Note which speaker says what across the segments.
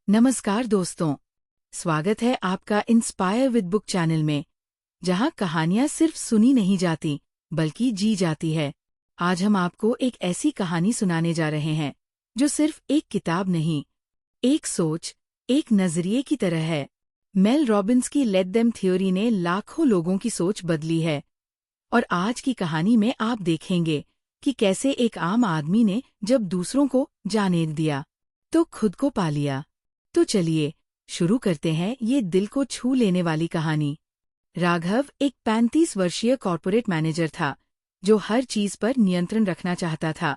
Speaker 1: नमस्कार दोस्तों, स्वागत है आपका इंस्पायर विद बुक चैनल में, जहां कहानियां सिर्फ सुनी नहीं जाती बल्कि जी जाती है। आज हम आपको एक ऐसी कहानी सुनाने जा रहे हैं जो सिर्फ एक किताब नहीं, एक सोच, एक नजरिए की तरह है। मेल रॉबिन्स की लेट देम थ्योरी ने लाखों लोगों की सोच बदली है। और आज की कहानी में आप देखेंगे कि कैसे एक आम आदमी ने जब दूसरों को जाने दिया तो खुद को पा लिया। तो चलिए शुरू करते हैं ये दिल को छू लेने वाली कहानी। राघव एक 35 वर्षीय कॉर्पोरेट मैनेजर था जो हर चीज पर नियंत्रण रखना चाहता था।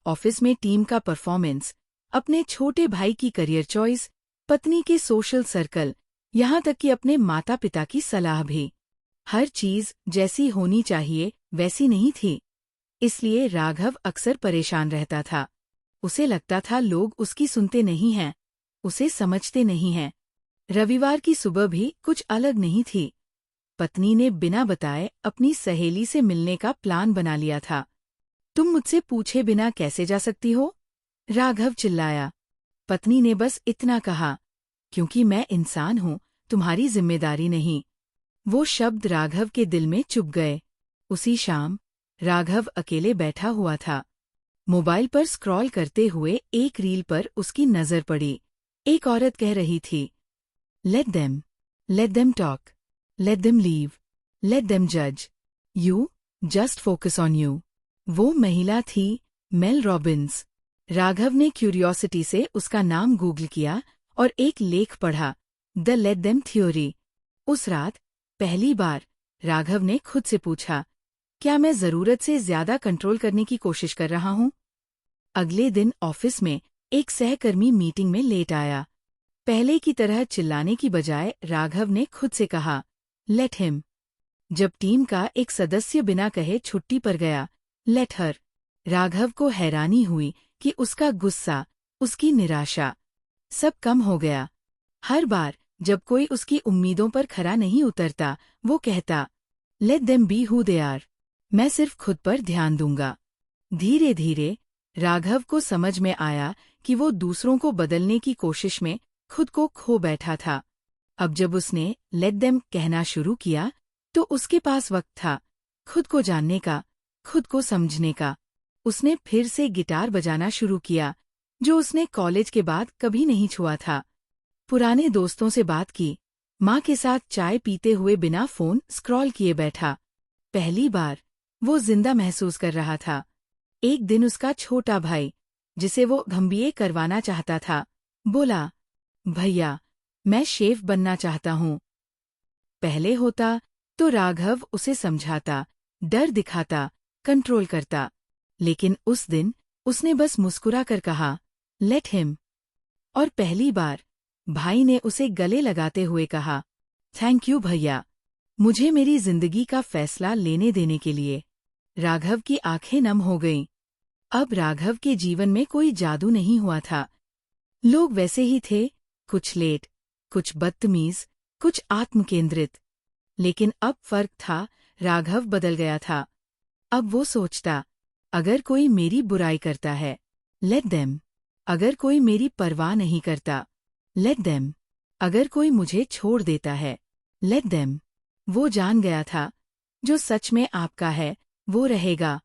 Speaker 1: ऑफिस में टीम का परफॉर्मेंस, अपने छोटे भाई की करियर चॉइस, पत्नी के सोशल सर्कल, यहाँ तक कि अपने माता पिता की सलाह भी। हर चीज जैसी होनी चाहिए वैसी नहीं थी। इसलिए राघव अक्सर परेशान रहता था। उसे लगता था लोग उसकी सुनते नहीं हैं, उसे समझते नहीं हैं। रविवार की सुबह भी कुछ अलग नहीं थी। पत्नी ने बिना बताए अपनी सहेली से मिलने का प्लान बना लिया था। तुम मुझसे पूछे बिना कैसे जा सकती हो? राघव चिल्लाया। पत्नी ने बस इतना कहा, क्योंकि मैं इंसान हूँ, तुम्हारी जिम्मेदारी नहीं। वो शब्द राघव के दिल में चुभ गए। उसी शाम राघव अकेले बैठा हुआ था। मोबाइल पर स्क्रॉल करते हुए एक रील पर उसकी नजर पड़ी। एक औरत कह रही थी, let them talk, let them live, let them जज, you just focus on you. वो महिला थी मेल रॉबिन्स। राघव ने क्यूरियोसिटी से उसका नाम गूगल किया और एक लेख पढ़ा, द लेट देम थ्योरी। उस रात पहली बार राघव ने खुद से पूछा, क्या मैं जरूरत से ज्यादा कंट्रोल करने की कोशिश कर रहा हूँ? अगले दिन ऑफिस में एक सहकर्मी मीटिंग में लेट आया। पहले की तरह चिल्लाने की बजाय राघव ने खुद से कहा, लेट हिम। जब टीम का एक सदस्य बिना कहे छुट्टी पर गया, लेट हर। राघव को हैरानी हुई कि उसका गुस्सा, उसकी निराशा, सब कम हो गया। हर बार जब कोई उसकी उम्मीदों पर खरा नहीं उतरता, वो कहता, let them be who they are. मैं सिर्फ खुद पर ध्यान दूंगा। धीरे धीरे राघव को समझ में आया कि वो दूसरों को बदलने की कोशिश में खुद को खो बैठा था। अब जब उसने लेट देम कहना शुरू किया तो उसके पास वक्त था खुद को जानने का, खुद को समझने का। उसने फिर से गिटार बजाना शुरू किया, जो उसने कॉलेज के बाद कभी नहीं छुआ था। पुराने दोस्तों से बात की, माँ के साथ चाय पीते हुए बिना फोन स्क्रॉल किए बैठा। पहली बार वो जिंदा महसूस कर रहा था। एक दिन उसका छोटा भाई, जिसे वो MBA करवाना चाहता था, बोला, भैया मैं शेफ बनना चाहता हूँ। पहले होता तो राघव उसे समझाता, डर दिखाता, कंट्रोल करता। लेकिन उस दिन उसने बस मुस्कुरा कर कहा, लेट हिम। और पहली बार भाई ने उसे गले लगाते हुए कहा, थैंक यू भैया, मुझे मेरी जिंदगी का फैसला लेने देने के लिए। राघव की आंखें नम हो गईं। अब राघव के जीवन में कोई जादू नहीं हुआ था। लोग वैसे ही थे, कुछ लेट, कुछ बदतमीज, कुछ आत्मकेंद्रित। लेकिन अब फर्क था, राघव बदल गया था। अब वो सोचता, अगर कोई मेरी बुराई करता है, लेट देम। अगर कोई मेरी परवाह नहीं करता, लेट देम। अगर कोई मुझे छोड़ देता है, लेट देम। वो जान गया था, जो सच में आपका है वो रहेगा,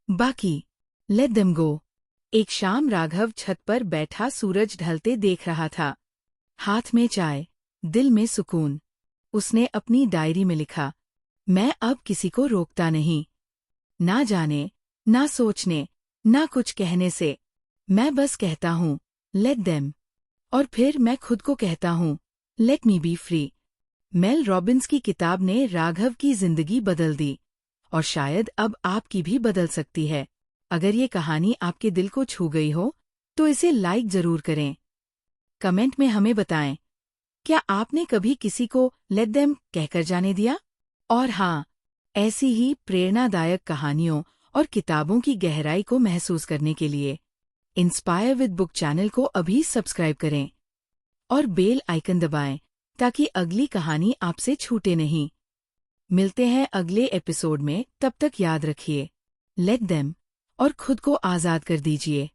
Speaker 1: बाकी लेट देम गो। एक शाम राघव छत पर बैठा सूरज ढलते देख रहा था। हाथ में चाय, दिल में सुकून। उसने अपनी डायरी में लिखा, मैं अब किसी को रोकता नहीं, ना जाने, ना सोचने, ना कुछ कहने से। मैं बस कहता हूँ, लेट देम। और फिर मैं खुद को कहता हूँ, let me B free. Mel Robbins की किताब ने राघव की जिंदगी बदल दी, और शायद अब आपकी भी बदल सकती है। अगर ये कहानी आपके दिल को छू गई हो तो इसे लाइक जरूर करें। कमेंट में हमें बताएं, क्या आपने कभी किसी को लेट देम कहकर जाने दिया? और हाँ, ऐसी ही प्रेरणादायक कहानियों और किताबों की गहराई को महसूस करने के लिए इंस्पायर विद बुक चैनल को अभी सब्सक्राइब करें और बेल आइकन दबाएं ताकि अगली कहानी आपसे छूटे नहीं। मिलते हैं अगले एपिसोड में, तब तक याद रखिए, लेट देम और खुद को आजाद कर दीजिए।